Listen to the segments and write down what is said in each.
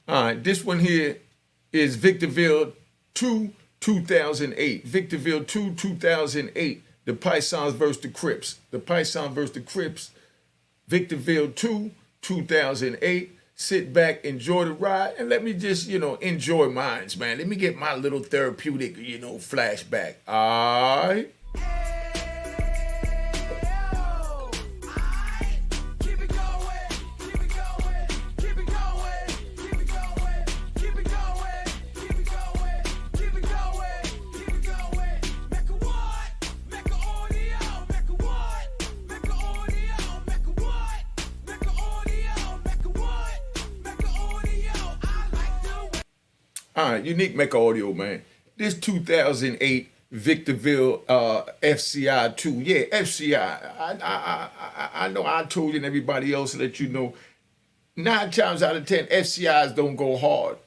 All right, this one here is Victorville 2, 2008. Victorville 2, 2008. The Pisons versus the Crips. The Pisons versus the Crips. Victorville 2, 2008. Sit back, enjoy the ride, and let me just, enjoy mines, man. Let me get my little therapeutic, flashback. All right. All right, Unique Mecca audio, man. This 2008 Victorville FCI 2. Yeah, FCI. I know I told you and everybody else that 9 times out of 10, FCIs don't go hard,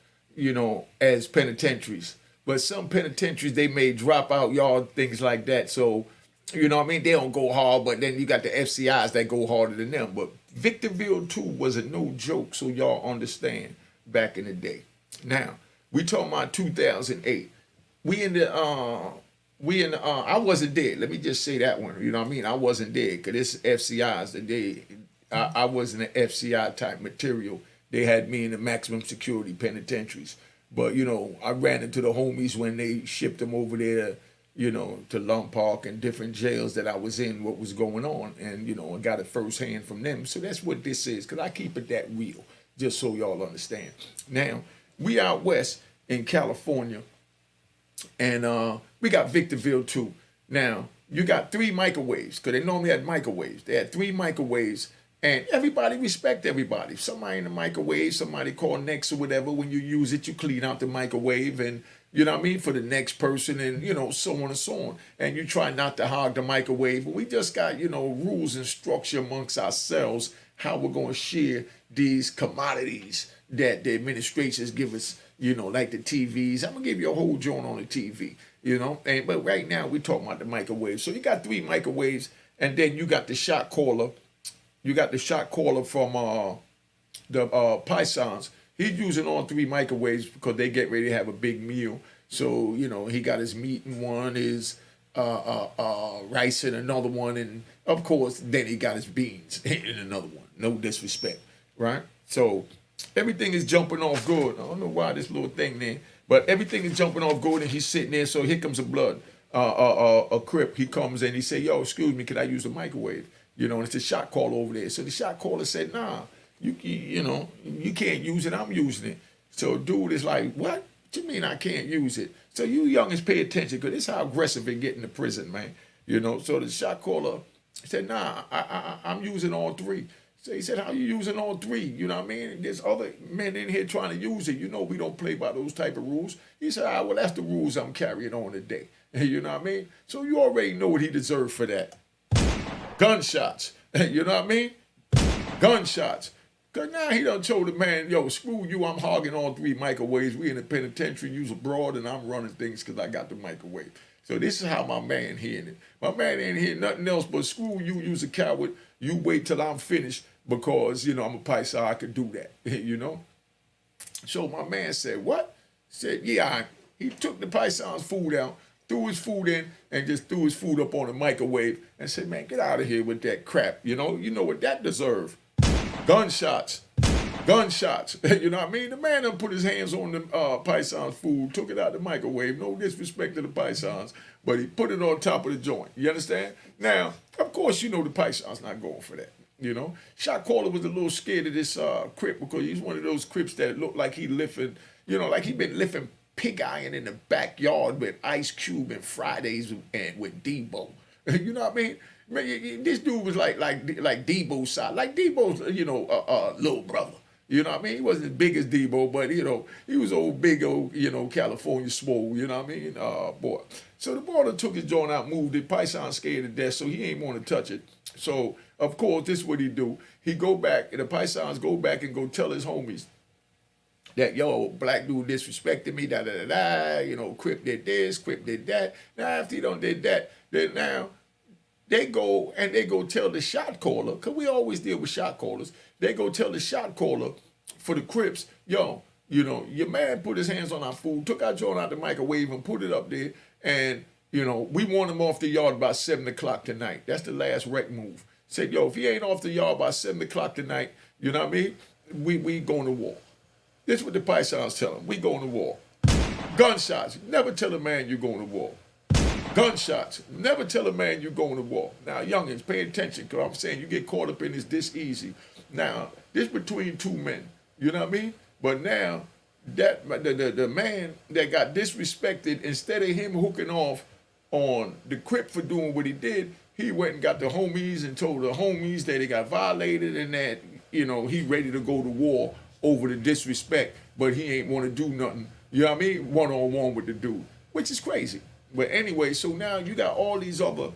as penitentiaries. But some penitentiaries, they may drop out yard, things like that. So, They don't go hard, but then you got the FCIs that go harder than them. But Victorville 2 was a no joke, so y'all understand back in the day. Now, we talking about 2008. I wasn't there. Let me just say that one. You know what I mean? I wasn't there because this FCI's the day. I wasn't an FCI type material. They had me in the maximum security penitentiaries. But, I ran into the homies when they shipped them over there, to Lum Park and different jails that I was in, what was going on. And, I got it firsthand from them. So that's what this is, because I keep it that real, just so y'all understand. Now, we out west in California, and we got Victorville 2. Now, you got 3 microwaves, because they normally had microwaves. They had 3 microwaves, and everybody respect everybody. If somebody in the microwave, somebody call next or whatever, when you use it, you clean out the microwave, and for the next person, and, so on and so on. And you try not to hog the microwave, but we just got, rules and structure amongst ourselves, how we're going to share these commodities that the administrations give us, like the TVs. I'm going to give you a whole joint on the TV, but right now we're talking about the microwave. So you got 3 microwaves, and then you got the shot caller. You got the shot caller from the Pisons. He's using all 3 microwaves because they get ready to have a big meal. So, he got his meat in one, his rice in another one, and of course, then he got his beans in another one. No disrespect, right? So everything is jumping off good. I don't know why this little thing there, but everything is jumping off good, and he's sitting there. So here comes a blood, a Crip. He comes in. He say, "Yo, excuse me, can I use the microwave?" And it's a shot caller over there. So the shot caller said, "Nah, you can't use it. I'm using it." So dude is like, "What? What you mean I can't use it?" So you youngins pay attention, because this is how aggressive it get in the prison, man. So the shot caller said, "Nah, I'm using all 3." So he said, "How you using all 3? You know what I mean? There's other men in here trying to use it. We don't play by those type of rules." He said, well, that's the rules I'm carrying on today. You know what I mean? So you already know what he deserved for that. Gunshots. You know what I mean? Gunshots. Because now he done told the man, "Yo, screw you, I'm hogging all 3 microwaves. We in the penitentiary, use abroad, and I'm running things because I got the microwave." So this is how my man hearing it. My man ain't hearing nothing else but, "Screw you, you's a coward. You wait till I'm finished because, I'm a Pisa, I could do that." So my man said, "What?" Said, "Yeah." He took the Pison's food out, threw his food in, and just threw his food up on the microwave and said, "Man, get out of here with that crap. You know what that deserve? Gunshots. Gunshots." You know what I mean? The man done put his hands on the Pison's food, took it out the microwave. No disrespect to the Pisons, but he put it on top of the joint. You understand? Now, of course, the Pison's not going for that. Shot caller was a little scared of this Crip, because he's one of those Crips that looked like he lifting, like he been lifting pig iron in the backyard with Ice Cube and Fridays and with Debo. You know what I mean? Man, this dude was like Debo's side, like Debo's, little brother. You know what I mean? He wasn't as big as Debo, but, he was old, big old, California swole, you know what I mean? Boy. So the boy took his joint out, moved it. Python scared to death, so he ain't want to touch it. So, of course, this is what he do. He go back, and the Pythons go back and go tell his homies that, "Yo, black dude disrespected me, da-da-da-da, Crip did this, Crip did that." Now, after he done did that, then now, they go tell the shot caller, because we always deal with shot callers. They go tell the shot caller for the Crips, "Yo, You know, your man put his hands on our food, took our joint out the microwave and put it up there. And, you know, we want him off the yard by 7 o'clock tonight. That's the last rec move. Said, yo, if he ain't off the yard by 7 o'clock tonight, you know what I mean? We going to war. This is what the Pisons tell him. We going to war. Gunshots. Never tell a man you're going to war. Gunshots. Never tell a man you're going to war. Now, youngins, pay attention, because I'm saying you get caught up in this easy. Now, this between two men. You know what I mean? But now, that the man that got disrespected, instead of him hooking off on the Crip for doing what he did, he went and got the homies and told the homies that they got violated and that, you know, he ready to go to war over the disrespect, but he ain't want to do nothing, you know what I mean, one-on-one with the dude, which is crazy. But anyway, so now you got all these other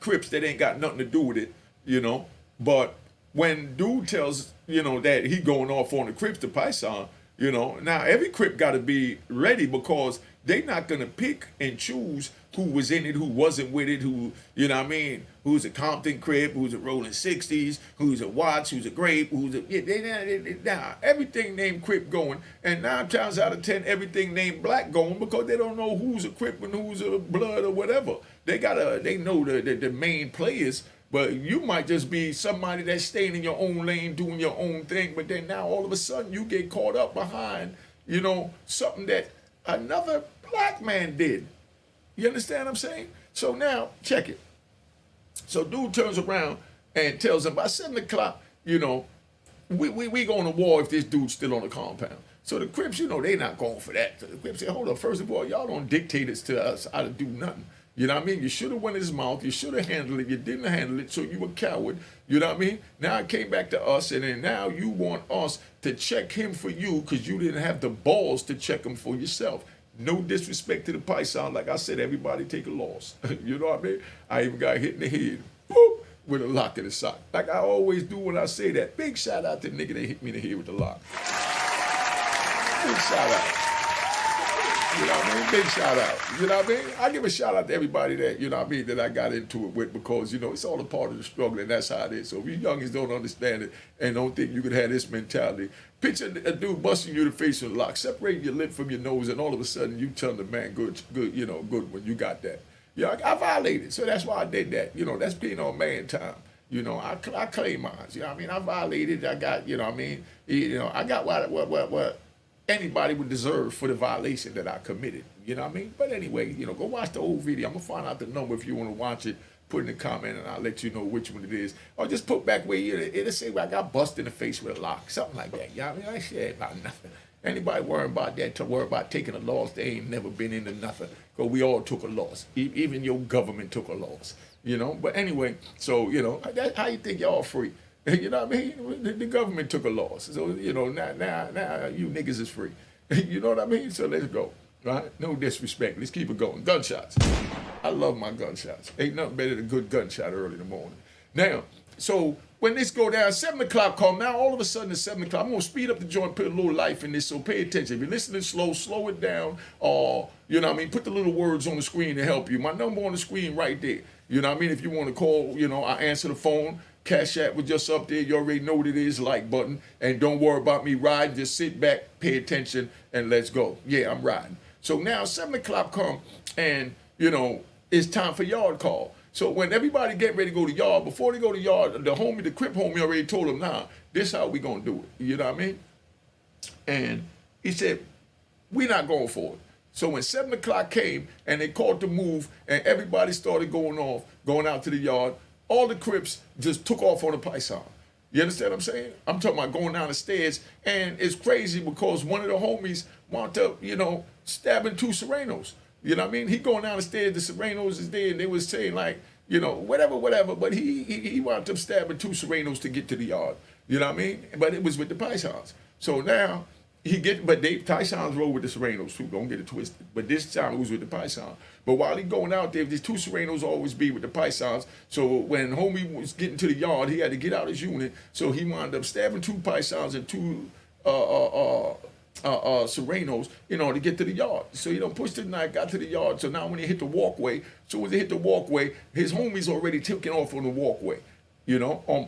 Crips that ain't got nothing to do with it, you know, but when dude tells, you know, that he going off on the Crips, the Pison, you know, now every Crip got to be ready, because they not going to pick and choose who was in it, who wasn't with it, who, you know what I mean, who's a Compton Crip, who's a Rolling 60s, who's a Watts, who's a Grape, who's a, now everything named Crip going, and 9 times out of 10, everything named Black going, because they don't know who's a Crip and who's a Blood or whatever. They know the main players, but you might just be somebody that's staying in your own lane, doing your own thing, but then now all of a sudden you get caught up behind, you know, something that another black man did. You understand what I'm saying? So now, check it. So dude turns around and tells him by 7 o'clock, you know, we going to war if this dude's still on the compound. So the Crips, you know, they not going for that. So the Crips say, hold up, first of all, y'all don't dictate it to us how to do nothing. You know what I mean? You should have went in his mouth. You should have handled it. You didn't handle it, so you were a coward. You know what I mean? Now it came back to us, and then now you want us to check him for you because you didn't have the balls to check him for yourself. No disrespect to the Python. Like I said, everybody take a loss. You know what I mean? I even got hit in the head whoop, with a lock in the sock. Like I always do when I say that. Big shout out to the nigga that hit me in the head with the lock. Big shout out. You know what I mean? Big shout out. You know what I mean? I give a shout out to everybody that, you know what I mean, that I got into it with, because, you know, it's all a part of the struggle, and that's how it is. So if you youngins don't understand it and don't think you could have this mentality, picture a dude busting you in the face with a lock, separating your lip from your nose, and all of a sudden you tell the man, good, you know, good when you got that. Yeah, I violated, so that's why I did that. You know, that's being on man time. You know, I claim mine. You know what I mean? I violated, I got, you know what I mean? You know, I got what anybody would deserve for the violation that I committed. You know what I mean? But anyway, you know, go watch the whole video. I'm going to find out the number if you want to watch it. Put in the comment and I'll let you know which one it is. Or just put back where it'll say where I got busted in the face with a lock. Something like that. You know what I mean? I said about nothing. Anybody worrying about that, to worry about taking a loss, they ain't never been into nothing. Because we all took a loss. Even your government took a loss. You know? But anyway, so, you know, that's how you think y'all free. You know what I mean? The government took a loss. So, you know, now you niggas is free. You know what I mean? So let's go. Right? No disrespect. Let's keep it going. Gunshots. I love my gunshots. Ain't nothing better than a good gunshot early in the morning. Now, so when this go down, 7 o'clock come. Now all of a sudden at 7 o'clock, I'm going to speed up the joint, put a little life in this, so pay attention. If you're listening slow it down. Or, you know what I mean, put the little words on the screen to help you. My number on the screen right there. You know what I mean? If you want to call, you know, I answer the phone. Cash App was just up there. You already know what it is, like button. And don't worry about me riding. Just sit back, pay attention, and let's go. Yeah, I'm riding. So now 7 o'clock come, and, you know, it's time for yard call. So when everybody get ready to go to yard, before they go to yard, the Crip homie already told them, nah, this how we gonna do it. You know what I mean? And he said, we not going for it. So when 7 o'clock came and they called the move and everybody started going out to the yard, all the Crips just took off on the Python. You understand what I'm saying? I'm talking about going down the stairs, and it's crazy because one of the homies wound up, you know, stabbing 2 Serenos. You know what I mean? He going down the stairs, the Serenos is there, and they was saying like, you know, whatever, but he wound up stabbing 2 Serenos to get to the yard. You know what I mean? But it was with the Pythons. So now Tyson's roll with the Serenos too, don't get it twisted. But this time it was with the Python. But while he going out there, these 2 Serenos always be with the Pythons. So when homie was getting to the yard, he had to get out his unit. So he wound up stabbing 2 Pythons and 2 Serenos, you know, to get to the yard. So he done pushed the knife, got to the yard. So now when he hit the walkway, so as he hit the walkway, his homies already taking off on the walkway. You know, on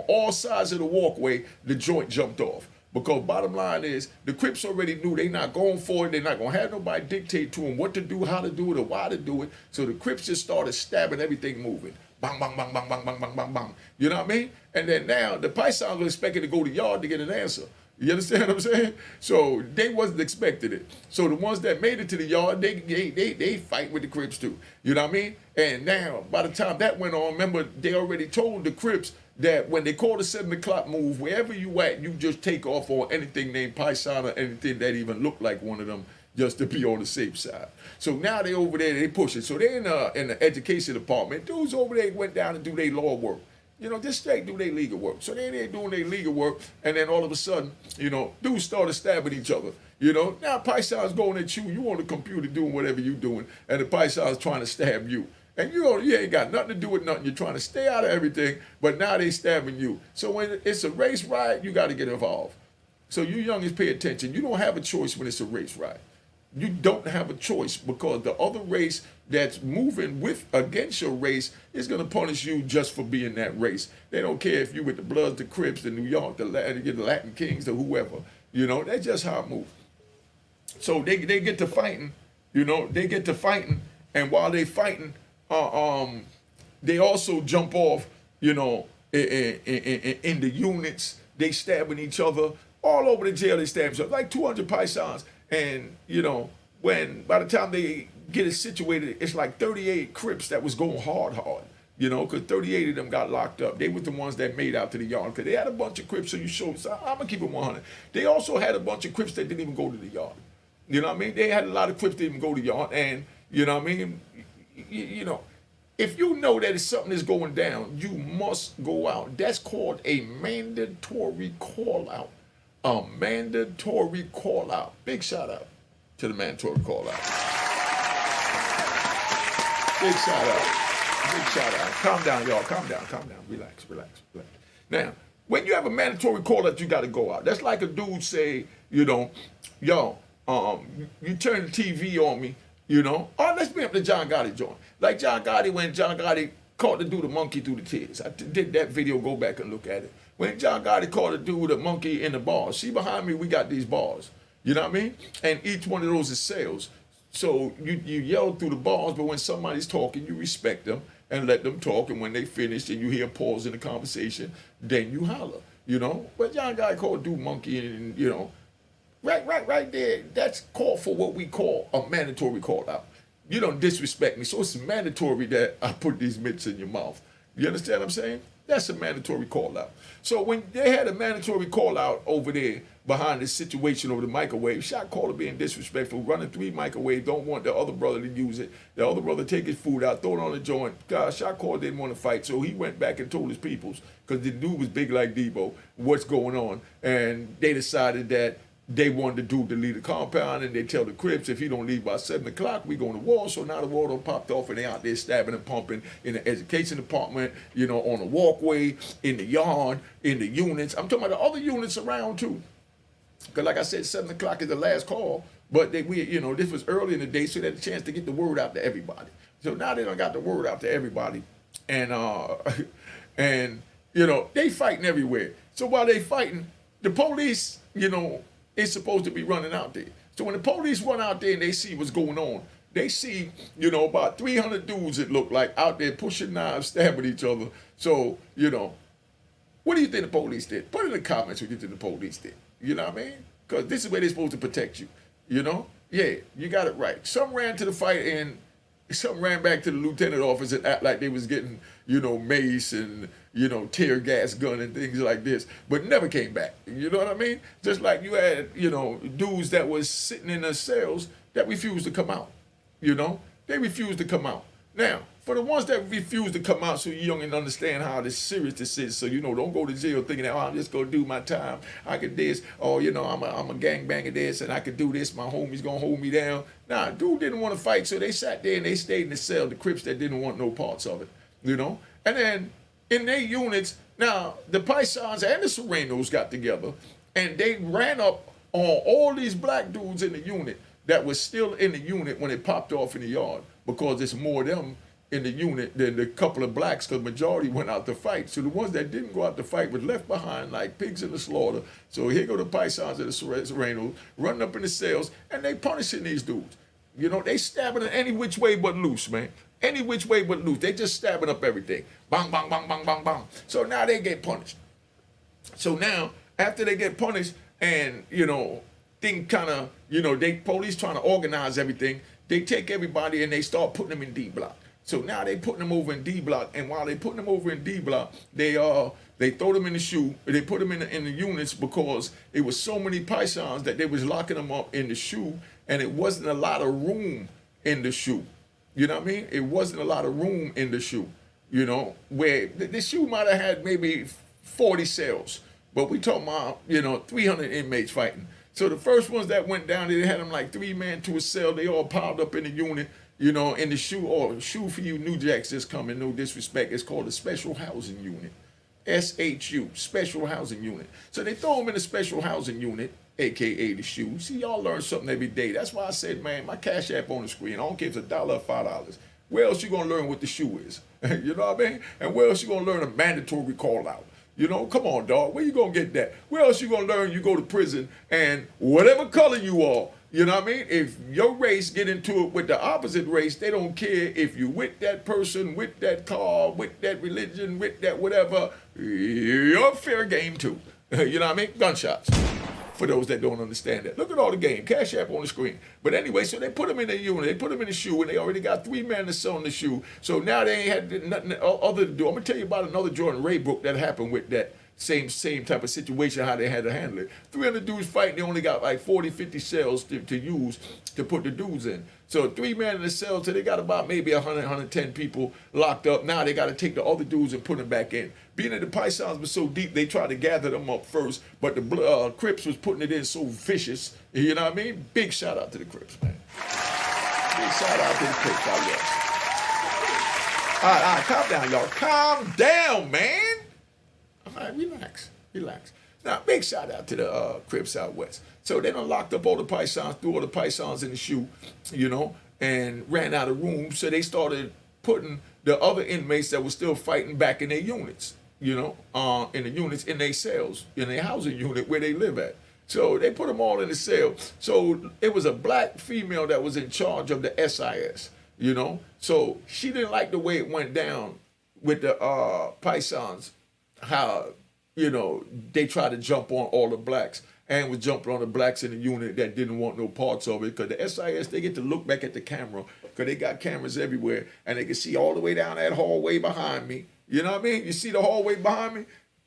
all sides of the walkway, the joint jumped off. Because bottom line is, the Crips already knew they not going for it. They're not going to have nobody dictate to them what to do, how to do it, or why to do it. So the Crips just started stabbing everything moving. Bang, bang, bang, bang, bang, bang, bang, bang, bang. You know what I mean? And then now the Pisons were expecting to go to yard to get an answer. You understand what I'm saying? So they wasn't expecting it. So the ones that made it to the yard, they fight with the Crips too. You know what I mean? And now, by the time that went on, remember, they already told the Crips that when they call the 7 o'clock move, wherever you at, you just take off on anything named Pison or anything that even looked like one of them, just to be on the safe side. So now they over there, they push it. So they in the education department. Dudes over there went down and do their law work. You know, just straight do their legal work. So they doing their legal work, and then all of a sudden, you know, dudes started stabbing each other. You know, now Pison's going at you on the computer doing whatever you doing, and the Pison's trying to stab you. And you ain't got nothing to do with nothing. You're trying to stay out of everything, but now they stabbing you. So when it's a race riot, you got to get involved. So you youngins pay attention. You don't have a choice when it's a race riot. You don't have a choice, because the other race that's moving against your race is going to punish you just for being that race. They don't care if you with the Bloods, the Crips, the New York, the Latin Kings, or whoever. You know, that's just how it moves. So they get to fighting. You know, they get to fighting, and while they fighting, they also jump off. You know, in the units, they stabbing each other all over the jail. They stab each other, like 200 Pisons. And, you know, by the time they get it situated, it's like 38 Crips that was going hard, you know, because 38 of them got locked up. They were the ones that made out to the yard, because they had a bunch of Crips, so I'm going to keep it 100. They also had a bunch of Crips that didn't even go to the yard. You know what I mean? They had a lot of Crips that didn't even go to the yard, and, you know what I mean? You know, if you know that something is going down, you must go out. That's called a mandatory call-out. A mandatory call out. Big shout out to the mandatory call out. Big shout out. Big shout out. Calm down, y'all. Calm down. Relax. Now, when you have a mandatory call out, you got to go out. That's like a dude say, you know, yo, you turn the TV on me, you know. Oh, let's bring up the John Gotti joint. Like John Gotti, when John Gotti caught the dude a monkey through the tears. I did that video. Go back and look at it. When John Gotti caught a dude a monkey in the bars. See, behind me, we got these bars. You know what I mean? And each one of those is sales. So you yell through the bars, but when somebody's talking, you respect them and let them talk. And when they finish and you hear a pause in the conversation, then you holler. You know? But John Gotti called a dude monkey, and, you know, right there, that's called for what we call a mandatory call out. You don't disrespect me, so it's mandatory that I put these mitts in your mouth. You understand what I'm saying? That's a mandatory call out. So when they had a mandatory call out over there behind this situation over the microwave, shot caller being disrespectful, running 3 microwaves, don't want the other brother to use it. The other brother take his food out, throw it on the joint. God, shot caller didn't want to fight, so he went back and told his peoples, because the dude was big like Debo, what's going on. And they decided that they wanted the dude to leave the compound, and they tell the Crips, if he don't leave by 7 o'clock, we going to war. So now the war done popped off, and they out there stabbing and pumping in the education department, you know, on the walkway, in the yard, in the units. I'm talking about the other units around too. Because like I said, 7 o'clock is the last call, but you know, this was early in the day, so they had a chance to get the word out to everybody. So now they done got the word out to everybody, and and you know, they fighting everywhere. So while they fighting, the police, you know, is supposed to be running out there. So when the police run out there and they see what's going on, they see, you know, about 300 dudes, it looked like, out there pushing knives, stabbing each other. So, you know, what do you think the police did? Put in the comments what you think the police did. You know what I mean? Because this is where they're supposed to protect you. You know? Yeah, you got it right. Some ran to the fight, and some ran back to the lieutenant office and act like they was getting, you know, mace and, you know, tear gas gun and things like this, but never came back. You know what I mean? Just like you had, you know, dudes that was sitting in their cells that refused to come out. You know? They refused to come out. Now, for the ones that refuse to come out, so you don't even understand how serious this is, so, you know, don't go to jail thinking that, oh, I'm just going to do my time. I could this, oh, you know, I'm a gangbanger this, and I could do this. My homie's going to hold me down. Nah, dude didn't want to fight, so they sat there and they stayed in the cell, the Crips that didn't want no parts of it, you know? And then in their units, now, the Pisons and the Serenos got together, and they ran up on all these black dudes in the unit that was still in the unit when it popped off in the yard, because there's more of them in the unit than the couple of blacks, because majority went out to fight. So the ones that didn't go out to fight was left behind like pigs in the slaughter. So here go the Pisons and the Serenos running up in the cells, and they punishing these dudes. You know, they stabbing it any which way but loose, man. Any which way but loose. They just stabbing up everything. Bang, bang, bang, bang, bang, bang. So now they get punished. So now, after they get punished and, you know, thing kind of, you know, they police trying to organize everything, they take everybody and they start putting them in D block. So now they putting them over in D block, and while they putting them over in D block, they throw them in the shoe. They put them in the units because it was so many Pisons that they was locking them up in the shoe, and it wasn't a lot of room in the shoe. You know what I mean? It wasn't a lot of room in the shoe. You know, where the shoe might have had maybe 40 cells, but we talking about, you know, 300 inmates fighting. So the first ones that went down, they had them like 3 men to a cell. They all piled up in the unit, you know, in the shoe. Or shoe for you New Jacks just coming, no disrespect. It's called the Special Housing Unit. SHU, Special Housing Unit. So they throw them in the Special Housing Unit, AKA the shoe. See, y'all learn something every day. That's why I said, man, my Cash App on the screen. I don't care if it's $1 or $5. Where else you gonna learn what the shoe is? You know what I mean? And where else you gonna learn a mandatory call out? You know, come on, dog. Where you gonna get that? Where else you gonna learn? You go to prison, and whatever color you are, you know what I mean? If your race get into it with the opposite race, they don't care if you with that person, with that car, with that religion, with that whatever. You're fair game too. You know what I mean? Gunshots. For those that don't understand that. Look at all the game. Cash App on the screen. But anyway, so they put them in the unit. They put them in the shoe, and they already got 3 men to sell in the shoe. So now they ain't had nothing other to do. I'm going to tell you about another Jordan Ray book that happened with that same type of situation, how they had to handle it. 300 dudes fighting. They only got like 40, 50 cells to use to put the dudes in. So 3 men in the cell, so they got about maybe 100, 110 people locked up. Now they got to take the other dudes and put them back in. Being that the Pisons were so deep, they tried to gather them up first, but the Crips was putting it in so vicious. You know what I mean? Big shout out to the Crips, man. Big shout out to the Crips out west. All right, calm down, y'all. Calm down, man. All right, relax. Now, big shout out to the Crips out west. So they done locked up all the Pisons, threw all the Pisons in the shoe, you know, and ran out of room. So they started putting the other inmates that were still fighting back in their units, you know, in the units, in their cells, in their housing unit where they live at. So they put them all in the cell. So it was a black female that was in charge of the SIS, you know. So she didn't like the way it went down with the Pisons, how, you know, they tried to jump on all the blacks and was jumping on the blacks in the unit that didn't want no parts of it. Because the SIS, they get to look back at the camera because they got cameras everywhere, and they can see all the way down that hallway behind me. You know what I mean? You see the hallway behind me?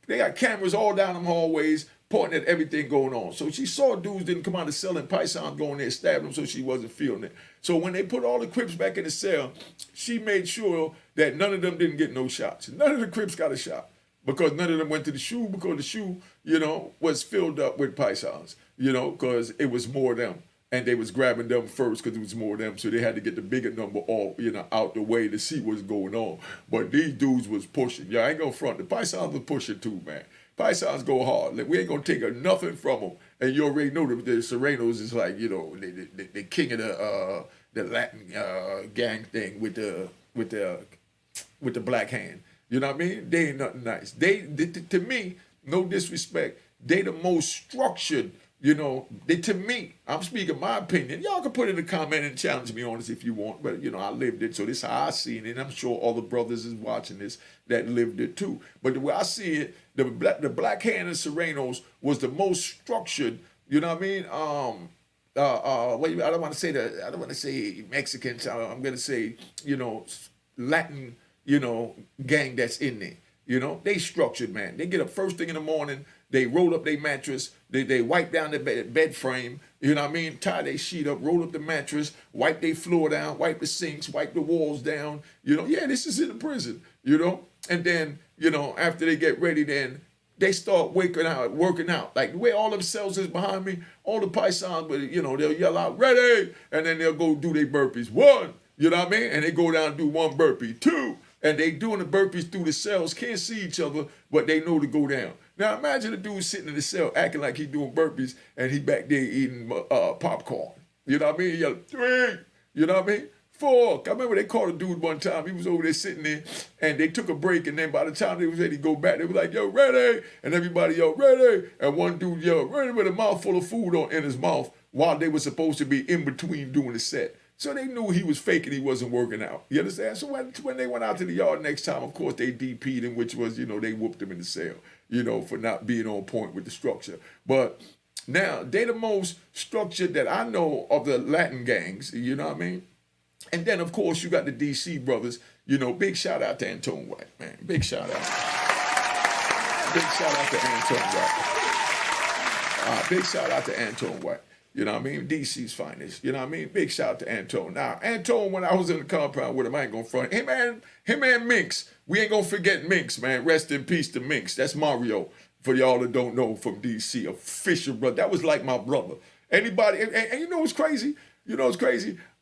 They got cameras all down them hallways pointing at everything going on. So she saw dudes didn't come out of cell and Pisons going there, stabbing them, so she wasn't feeling it. So when they put all the Crips back in the cell, she made sure that none of them didn't get no shots. None of the Crips got a shot. Because none of them went to the shoe, because the shoe, you know, was filled up with Pisons, you know, because it was more of them. And they was grabbing them first because it was more of them. So they had to get the bigger number all, you know, out the way to see what's going on. But these dudes was pushing. Yeah, I ain't gonna front. The Pisons was pushing too, man. Pisons go hard. Like, we ain't gonna take nothing from them. And you already know the Serenos is like, you know, the king of the Latin gang thing with the black hand. You know what I mean? They ain't nothing nice. They to me, no disrespect, they the most structured, you know, to me, I'm speaking my opinion. Y'all can put in a comment and challenge me on this if you want, but, you know, I lived it, so this is how I seen it, and I'm sure all the brothers is watching this that lived it too. But the way I see it, the black hand of Serenos was the most structured, you know what I mean? I don't want to say Mexicans, I'm going to say, you know, Latin, you know, gang that's in there. You know, they structured, man. They get up first thing in the morning, they roll up their mattress, they wipe down the bed frame, you know what I mean? Tie their sheet up, roll up the mattress, wipe their floor down, wipe the sinks, wipe the walls down. You know, yeah, this is in the prison, you know? And then, you know, after they get ready, then they start working out. Like the way all them cells is behind me, all the Pisons, but you know, they'll yell out, ready, and then they'll go do their burpees. 1, you know what I mean? And they go down and do 1 burpee. 2, and they doing the burpees through the cells, can't see each other, but they know to go down. Now imagine a dude sitting in the cell acting like he doing burpees and he back there eating popcorn. You know what I mean? He yell, 3, you know what I mean? Fuck. I remember they called a dude one time. He was over there sitting there, and they took a break, and then by the time they was ready to go back, they were like, yo, ready? And everybody yelled, ready? And one dude yelled, ready, with a mouthful of food in his mouth while they were supposed to be in between doing the set. So they knew he was faking, he wasn't working out. You understand? So when they went out to the yard next time, of course, they DP'd him, which was, they whooped him in the cell, for not being on point with the structure. But now, they the most structured that I know of the Latin gangs, you know what I mean? And then, of course, you got the DC brothers. Big shout out to Antone White, man. Big shout out. Big shout out to Antone White. Big shout out to Antone White. You know what I mean? DC's finest. You know what I mean? Big shout out to Antone. Now, Antone, when I was in the compound with him, I ain't gonna front. Him and Minx. We ain't gonna forget Minx, man. Rest in peace to Minx. That's Mario. For y'all that don't know, from DC, official brother. That was like my brother. Anybody, and you know what's crazy?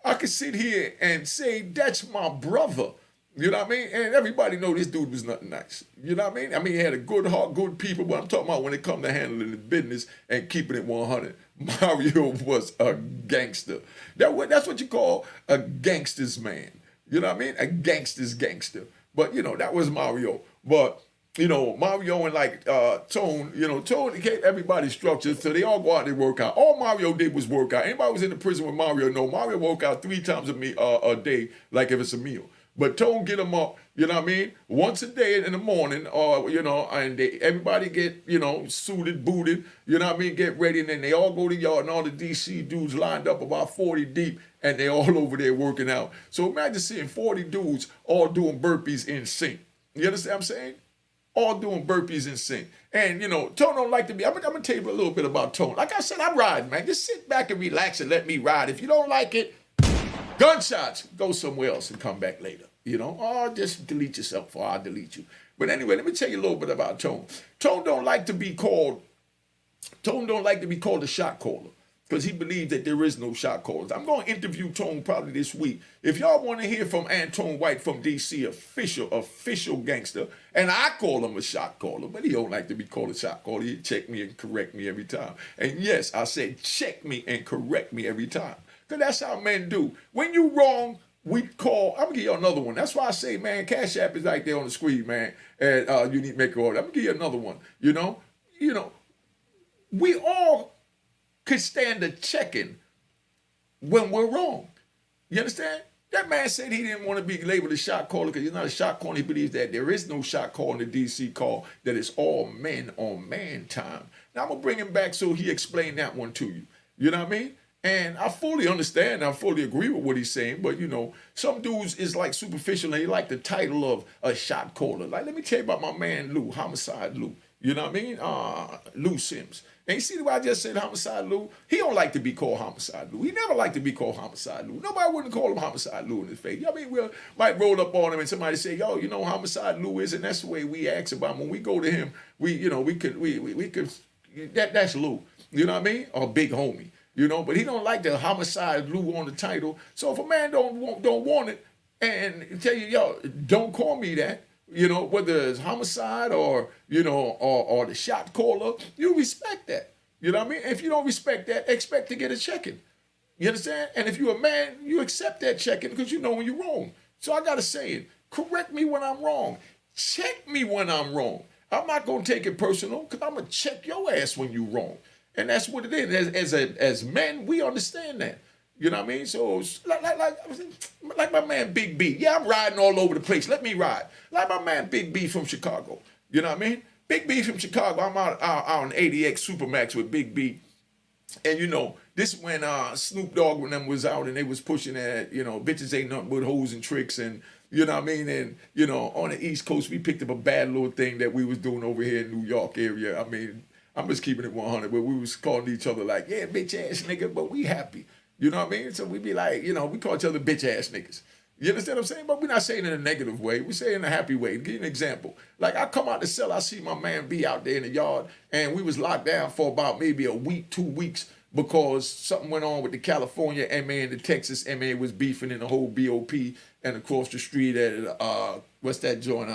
I could sit here and say, that's my brother. You know what I mean? And everybody know this dude was nothing nice. You know what I mean? I mean, he had a good heart, good people, but I'm talking about when it come to handling the business and keeping it 100. Mario was a gangster. That's what you call a gangster's man. You know what I mean? A gangster's gangster. But, that was Mario. But, Mario and Tone, Tone gave everybody structure, so they all go out and work out. All Mario did was work out. Anybody was in the prison with Mario, no, Mario work out 3 times a day, like if it's a meal. But Tone get them up, you know what I mean, once a day in the morning, and everybody get, suited, booted, you know what I mean, get ready, and then they all go to the yard, and all the DC dudes lined up about 40 deep, and they all over there working out. So imagine seeing 40 dudes all doing burpees in sync. You understand what I'm saying? All doing burpees in sync. And, Tone don't like to be, I'm going to tell you a little bit about Tone. Like I said, I'm riding, man. Just sit back and relax and let me ride. If you don't like it, gunshots, go somewhere else and come back later. Or just delete yourself or I'll delete you. But anyway, let me tell you a little bit about Tone. Tone don't like to be called a shot caller, because he believes that there is no shot callers. I'm going to interview Tone probably this week. If y'all want to hear from Antone White from DC, official gangster, and I call him a shot caller, but he don't like to be called a shot caller. He check me and correct me every time. And yes, I said check me and correct me every time, because that's how men do. When you wrong, we call. I'm going to give you another one. That's why I say, man, Cash App is right there on the screen, man, at Unique Mecca. I'm going to give you another one. We all could stand a checking when we're wrong. You understand? That man said he didn't want to be labeled a shot caller because he's not a shot caller. He believes that there is no shot call in the DC call, that it's all men on man time. Now, I'm going to bring him back so he explained that one to you. You know what I mean? And I fully understand, I fully agree with what he's saying, but some dudes is like superficial and they like the title of a shot caller. Like, let me tell you about my man Lou, Homicide Lou. You know what I mean? Lou Sims. And you see the way I just said Homicide Lou? He don't like to be called Homicide Lou. He never liked to be called Homicide Lou. Nobody wouldn't call him Homicide Lou in his face. I mean, we might roll up on him and somebody say, yo, Homicide Lou is, and that's the way we ask about him. When we go to him, that's Lou. You know what I mean? Or Big Homie. But he don't like the Homicide Lou on the title. So if a man don't want it and tell you, yo, don't call me that, whether it's homicide or the shot caller, you respect that. You know what I mean? If you don't respect that, expect to get a checking. You understand? And if you're a man, you accept that checking because you know when you're wrong. So I got to say it. Correct me when I'm wrong. Check me when I'm wrong. I'm not going to take it personal because I'm going to check your ass when you're wrong. And that's what it is. As men, we understand that. You know what I mean? So like my man Big B. Yeah, I'm riding all over the place. Let me ride. Like my man Big B from Chicago. You know what I mean? Big B from Chicago. I'm out on 80X Supermax with Big B. And this when Snoop Dogg when them was out and they was pushing that, bitches ain't nothing but hoes and tricks, and you know what I mean? And on the East Coast we picked up a bad little thing that we was doing over here in New York area. I mean, I'm just keeping it 100, but we was calling each other like, yeah, bitch ass nigga, but we happy. You know what I mean? So we be like, we call each other bitch ass niggas. You understand what I'm saying? But we're not saying it in a negative way. We say it in a happy way. To give you an example. Like I come out the cell, I see my man B out there in the yard, and we was locked down for about maybe a week, 2 weeks, because something went on with the California MA and the Texas MA was beefing in the whole BOP, and across the street at, what's that joint,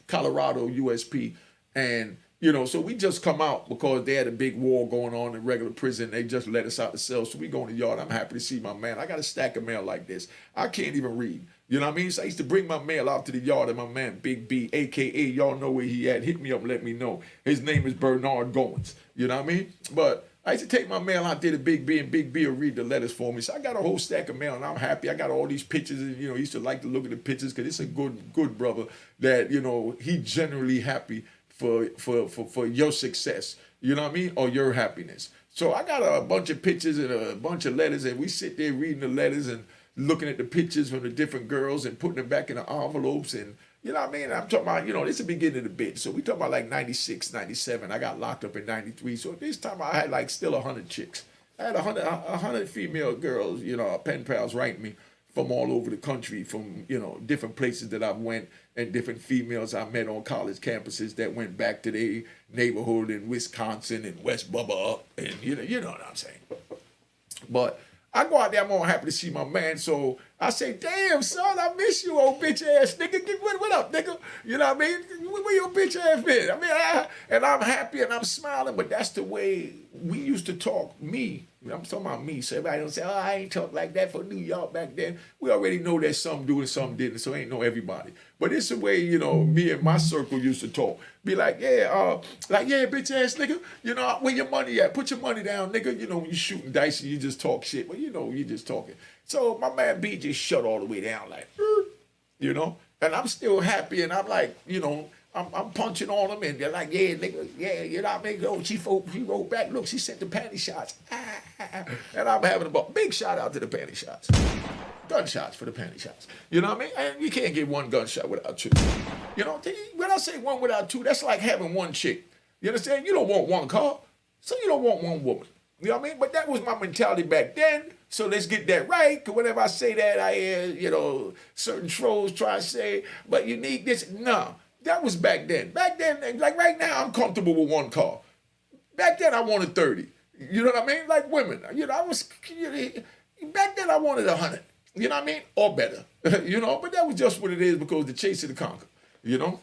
Colorado USP. And You know, so we just come out because they had a big war going on in regular prison. They just let us out the cell. So we go in the yard. I'm happy to see my man. I got a stack of mail like this. I can't even read. You know what I mean? So I used to bring my mail out to the yard, and my man, Big B, a.k.a. y'all know where he at. Hit me up and let me know. His name is Bernard Goins. You know what I mean? But I used to take my mail out there to Big B, and Big B will read the letters for me. So I got a whole stack of mail, and I'm happy. I got all these pictures, and, you know, he used to like to look at the pictures because it's a good brother that, you know, he generally happy for your success, you know what I mean, or your happiness. So I got a bunch of pictures and a bunch of letters, and we sit there reading the letters and looking at the pictures from the different girls and putting them back in the envelopes. And you know what I mean, I'm talking about, you know, this is the beginning of the bit. So we talking about like 96, 97. I got locked up in 93. So at this time I had like still 100 chicks. I had 100 female girls, you know, pen pals writing me from all over the country, from, you know, different places that I went, and different females I met on college campuses that went back to their neighborhood in Wisconsin and West Bubba, and you know what I'm saying. But I go out there, I'm all happy to see my man, so I say, damn, son, I miss you, old bitch ass nigga. What up, nigga? You know what I mean? Where your bitch ass been? I mean, and I'm happy and I'm smiling, but that's the way we used to talk. Me, I'm talking about me, so everybody don't say, oh, I ain't talk like that for New York back then. We already know that some do and some didn't, so ain't know everybody. But it's the way, you know, me and my circle used to talk. Be like, yeah, bitch ass nigga, you know, where your money at? Put your money down, nigga. You know, when you shooting dice and you just talk shit, well, you know, you just talking. So my man B just shut all the way down, like, you know, and I'm still happy, and I'm like, you know, I'm punching on them, and they're like, yeah, nigga, yeah, you know what I mean? Oh, she wrote back, look, she sent the panty shots, and I'm having a big shout out to the panty shots. Gunshots for the panty shots. You know what I mean? And you can't get one gunshot without two. You know, when I say one without two, that's like having one chick. You understand? You don't want one car, so you don't want one woman. You know what I mean? But that was my mentality back then. So let's get that right. Because whenever I say that, I hear, you know, certain trolls try to say, but Unique this. No, that was back then. Back then, like right now, I'm comfortable with one car. Back then, I wanted 30. You know what I mean? Like women. You know, back then, I wanted 100. You know what I mean? Or better. You know, but that was just what it is, because the chase of the conquer. You know?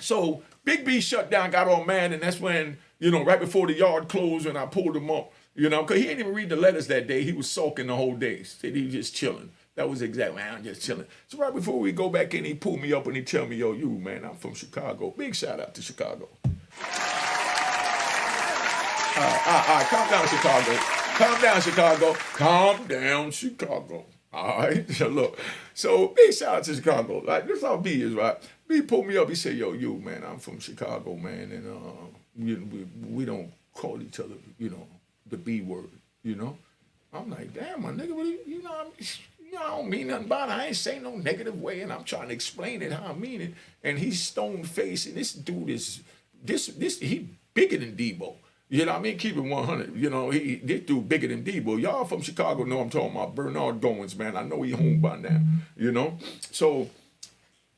So Big B shut down, got all mad, and that's when, you know, right before the yard closed, and I pulled him up. You know, because he didn't even read the letters that day. He was sulking the whole day. Said he was just chilling. That was exactly, man, I'm just chilling. So right before we go back in, he pulled me up and he tell me, yo, you, man, I'm from Chicago. Big shout out to Chicago. All right, calm down, Chicago. Calm down, Chicago. Calm down, Chicago. All right, so look. So big shout out to Chicago. Like, this how B is, right? B pulled me up. He said, yo, you, man, I'm from Chicago, man, and we don't call each other, you know, the B word, you know? I'm like, damn, my nigga, what you know, I don't mean nothing about it. I ain't saying no negative way, and I'm trying to explain it how I mean it. And he's stone-faced, and this dude is, he bigger than Debo. You know what I mean? Keep it 100. You know, this dude bigger than Debo. Y'all from Chicago know I'm talking about Bernard Goins, man. I know he home by now, you know? So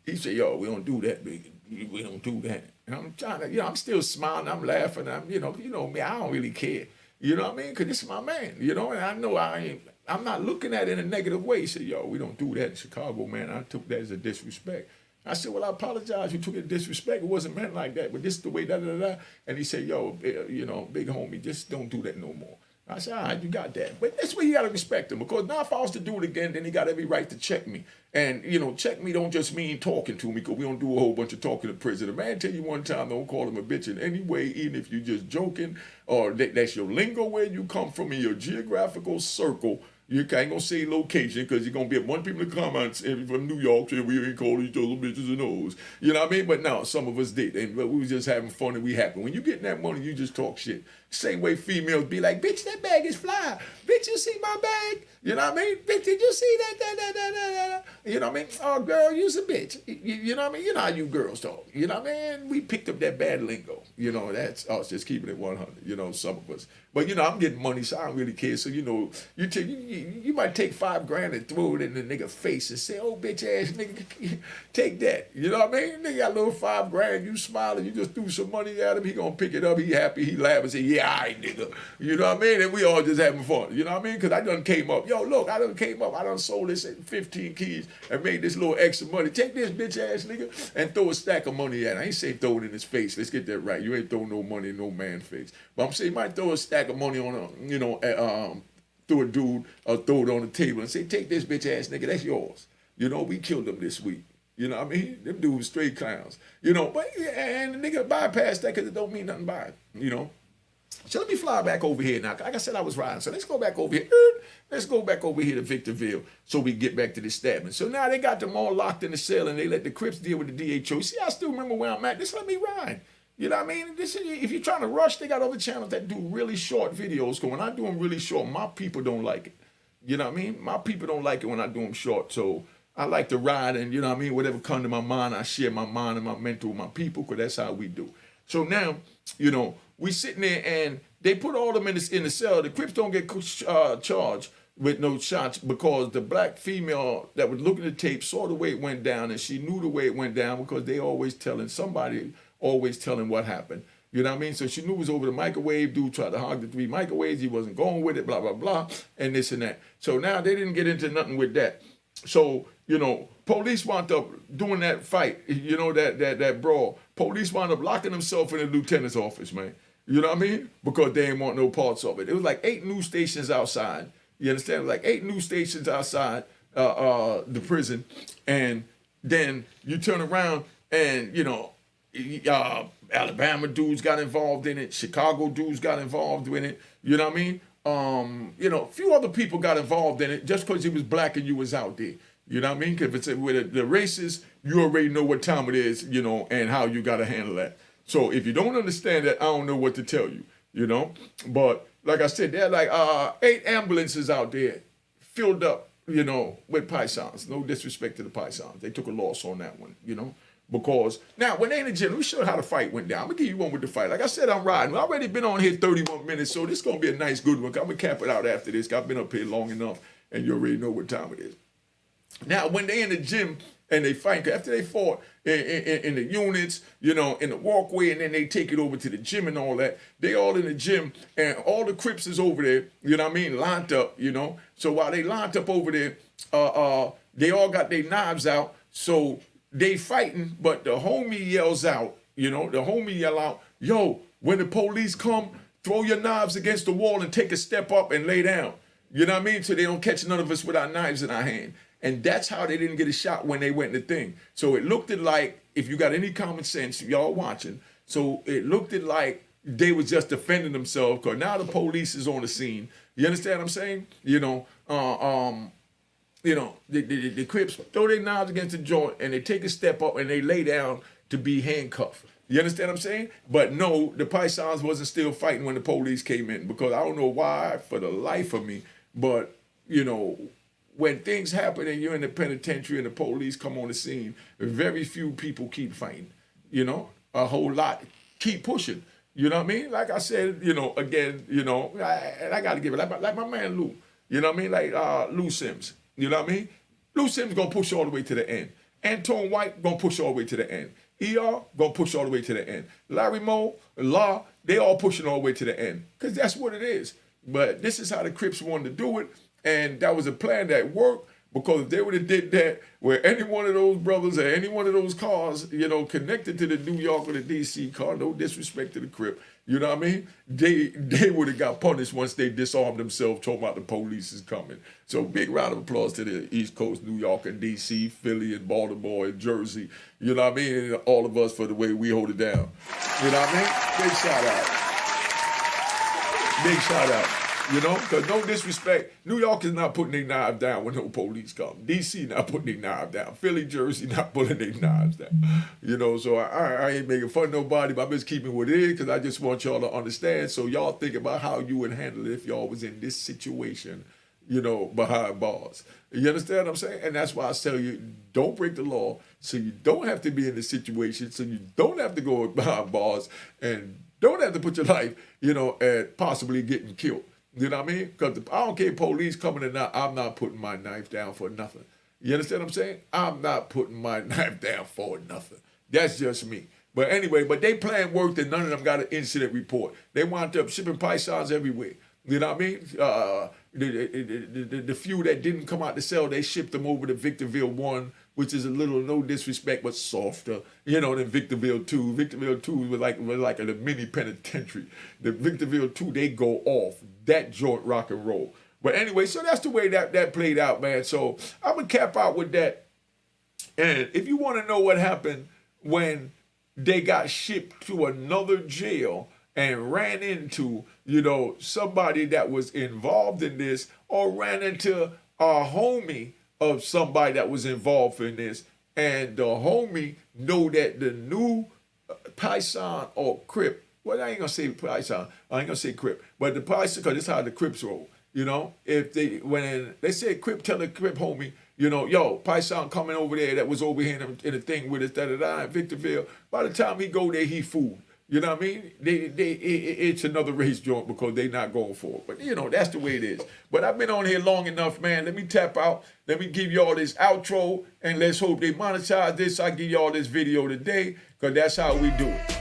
he said, yo, we don't do that, big. We don't do that. And I'm trying to, you know, I'm still smiling, I'm laughing, I'm, you know me, I don't really care. You know what I mean? Because this is my man, you know, and I know I'm not looking at it in a negative way. He said, yo, we don't do that in Chicago, man. I took that as a disrespect. I said, well, I apologize. You took it as disrespect. It wasn't meant like that, but this is the way, da-da-da-da. And he said, yo, you know, big homie, just don't do that no more. I said, all right, you got that. But that's where you got to respect him, because now if I was to do it again, then he got every right to check me. And, you know, check me don't just mean talking to me, because we don't do a whole bunch of talking in prison. A man tell you one time, don't call him a bitch in any way, even if you're just joking, or that's your lingo where you come from in your geographical circle. You ain't gonna say location, because you're gonna be a bunch of people in the comments from New York saying we ain't calling each other bitches and hoes. You know what I mean? But no, some of us did, and we was just having fun, and we happy. When you getting that money, you just talk shit. Same way females be like, bitch, that bag is fly. Bitch, you see my bag? You know what I mean? Bitch, did you see that? You know what I mean? Oh, girl, you's a bitch. You know what I mean? You know how you girls talk. You know what I mean? We picked up that bad lingo. You know, that's us just keeping it 100. You know, some of us. But, you know, I'm getting money, so I don't really care. So, you know, you might take $5 and throw it in the nigga face and say, "Oh, bitch ass nigga, take that." You know what I mean? Nigga got a little $5, you smile and you just threw some money at him. He gonna pick it up. He happy. He laugh and say, "Yeah, all right, nigga." You know what I mean? And we all just having fun. You know what I mean? Because I done came up. Yo, look, I done came up. I done sold this at 15 keys and made this little extra money. Take this bitch ass nigga and throw a stack of money at him. I ain't say throw it in his face. Let's get that right. You ain't throw no money in no man's face. But I'm saying you might throw a stack of money on a, through a dude or throw it on the table and say, "Take this bitch ass nigga, that's yours." You know, we killed them this week. You know what I mean? Them dudes straight clowns. You know, but and the nigga bypass that because it don't mean nothing by it. You know. So let me fly back over here now. Like I said, I was riding. So let's go back over here. Let's go back over here to Victorville so we get back to the stabbing. So now they got them all locked in the cell and they let the Crips deal with the DHO. See, I still remember where I'm at. Just let me ride. You know what I mean? If you're trying to rush, they got other channels that do really short videos. Because when I do them really short, my people don't like it. You know what I mean? My people don't like it when I do them short. So I like to ride and, you know what I mean, whatever comes to my mind, I share my mind and my mental with my people because that's how we do. So now, you know, we sitting there and they put all them in the cell. The Crips don't get charged with no shots because the black female that was looking at the tape saw the way it went down and she knew the way it went down because they always telling what happened. You know what I mean? So she knew it was over the microwave. Dude tried to hog the 3 microwaves. He wasn't going with it, blah, blah, blah, and this and that. So now they didn't get into nothing with that. So, you know, police wound up doing that fight, you know, that brawl. Police wound up locking themselves in the lieutenant's office, man. You know what I mean? Because they didn't want no parts of it. It was like 8 news stations outside. You understand? It was like 8 news stations outside the prison. And then you turn around and, you know, Alabama dudes got involved in it. Chicago dudes got involved in it. You know what I mean? You know, a few other people got involved in it just because you was black and you was out there. You know what I mean? Because if it's with the races, you already know what time it is, you know, and how you got to handle that. So if you don't understand that, I don't know what to tell you, you know. But like I said, there are like 8 ambulances out there filled up, you know, with Pisons. No disrespect to the Pisons. They took a loss on that one, you know. Because now when they in the gym, let me show you how the fight went down. I'm gonna give you one with the fight. Like I said, I'm riding. I've already been on here 31 minutes, so this is gonna be a nice good one. I'm gonna cap it out after this. I've been up here long enough, and you already know what time it is. Now, when they in the gym and they fight, after they fought in the units, you know, in the walkway, and then they take it over to the gym and all that, they all in the gym, and all the Crips is over there, you know what I mean, lined up, you know. So while they lined up over there, they all got their knives out, so they fighting, but the homie yells out, you know, the homie yell out, "Yo, when the police come, throw your knives against the wall and take a step up and lay down." You know what I mean? So they don't catch none of us with our knives in our hand. And that's how they didn't get a shot when they went in the thing. So it looked like, if you got any common sense, y'all watching, so it looked like they was just defending themselves because now the police is on the scene. You understand what I'm saying? You know, the Crips throw their knives against the joint and they take a step up and they lay down to be handcuffed. You understand what I'm saying? But no, the Pisons wasn't still fighting when the police came in because I don't know why, for the life of me, but, you know, when things happen and you're in the penitentiary and the police come on the scene, very few people keep fighting. You know, a whole lot keep pushing. You know what I mean? Like I said, you know, again, you know, I got to give it, like my man Lou. You know what I mean? Like Lou Sims. You know what I mean? Lou Sims gonna push all the way to the end. Antoine White gonna push all the way to the end. ER gonna push all the way to the end. Larry Moe, Law, they all pushing all the way to the end. Because that's what it is. But this is how the Crips wanted to do it. And that was a plan that worked, because if they would have did that where any one of those brothers or any one of those cars, you know, connected to the New York or the DC car, no disrespect to the Crip, you know what I mean? They would have got punished once they disarmed themselves, talking about the police is coming. So big round of applause to the East Coast, New York and DC, Philly and Baltimore and Jersey, you know what I mean? And all of us for the way we hold it down. You know what I mean? Big shout out. Big shout out. You know, because no disrespect, New York is not putting their knives down when no police come. DC not putting their knives down. Philly, Jersey not putting their knives down. You know, so I ain't making fun of nobody, but I'm just keeping what it is because I just want y'all to understand. So y'all think about how you would handle it if y'all was in this situation, you know, behind bars. You understand what I'm saying? And that's why I tell you, don't break the law so you don't have to be in this situation, so you don't have to go behind bars and don't have to put your life, you know, at possibly getting killed. You know what I mean? Because I don't care if police coming or not, I'm not putting my knife down for nothing. You understand what I'm saying? I'm not putting my knife down for nothing. That's just me. But anyway, but they planned work that none of them got an incident report. They wound up shipping pythons everywhere. You know what I mean? The few that didn't come out the cell, they shipped them over to Victorville 1, which is a little, no disrespect, but softer, you know, than Victorville 2. Victorville 2 was like a mini penitentiary. The Victorville 2, they go off. That joint rock and roll. But anyway, so that's the way that played out, man. So I'm going to cap out with that. And if you want to know what happened when they got shipped to another jail and ran into, you know, somebody that was involved in this, or ran into a homie of somebody that was involved in this, and the homie know that the new Python or Crip, well, I ain't gonna say Python, I ain't gonna say Crip, but the Python, because this is how the Crips roll, you know? If when they said Crip, tell the Crip homie, you know, yo, Python coming over there that was over here in the thing with us, da-da-da, in Victorville, by the time he go there, he fooled. You know what I mean? It's another race joint because they not going for it. But, you know, that's the way it is. But I've been on here long enough, man. Let me tap out. Let me give y'all this outro, and let's hope they monetize this. I give y'all this video today because that's how we do it.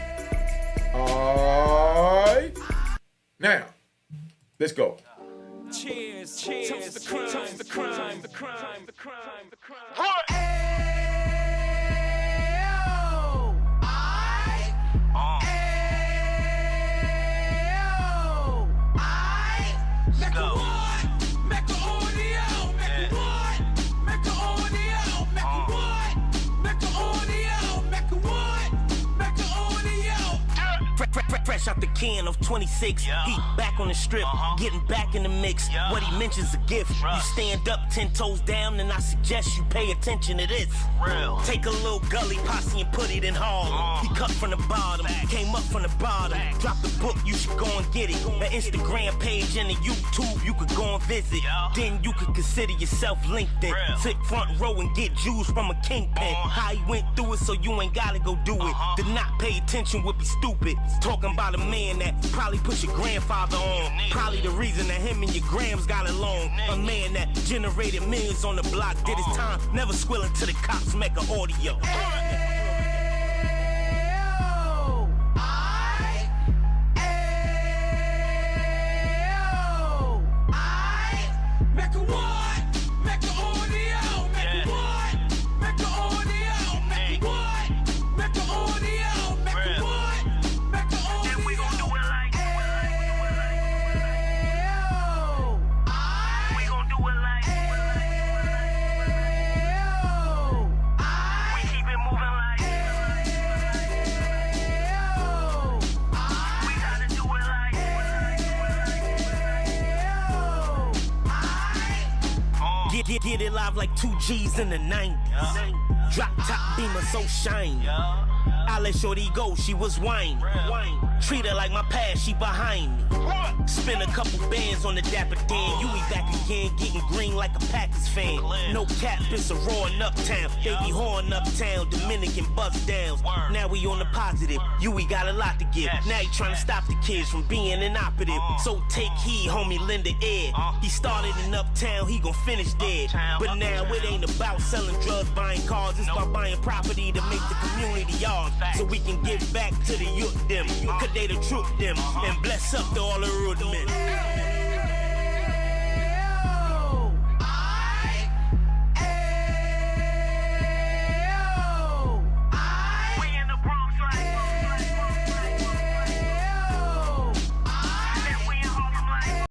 All right. Now, let's go. Cheers, cheers, toast the crime, toast the crime, the crime, the crime, the crime. Fresh out the can of 26, yeah. Heat back on the strip, getting back in the mix. Yeah. What he mentions a gift. You stand up 10 toes down, and I suggest you pay attention to this. Real. Take a little gully posse and put it in Harlem. He cut from the bottom, came up from the bottom. Drop the book, you should go and get it. The Instagram page and the YouTube, you could go and visit. Yeah. Then you could consider yourself LinkedIn. Real. Sit front row and get Jews from a kingpin. How he went through it, so you ain't gotta go do it. To not pay attention would be stupid. Talking about a man that probably put your grandfather on. Probably the reason that him and your grams got along. A man that generated millions on the block, did his time, never squilling to the cops, Mecca audio. Get it live like 2 G's in the 90s. Drop top beamer so shiny. I let shorty go, she was whining. Treat her like my past, she behind me. Spin a couple bands on the Dapper Dan. You be back again, getting green like a Packers fan. No cap, it's a roaring uptown. They be whoring uptown, Dominican bust downs. Now we on the positive, we got a lot to give. Now he trying to stop the kids from being inoperative. So take heed, homie, lend an ear. He started in uptown, he gon' finish dead. But now it ain't about selling drugs, buying cars. It's about buying property to make the community ours. So we can give back to the youth them. Cause they the truth them. And bless up to all the road men.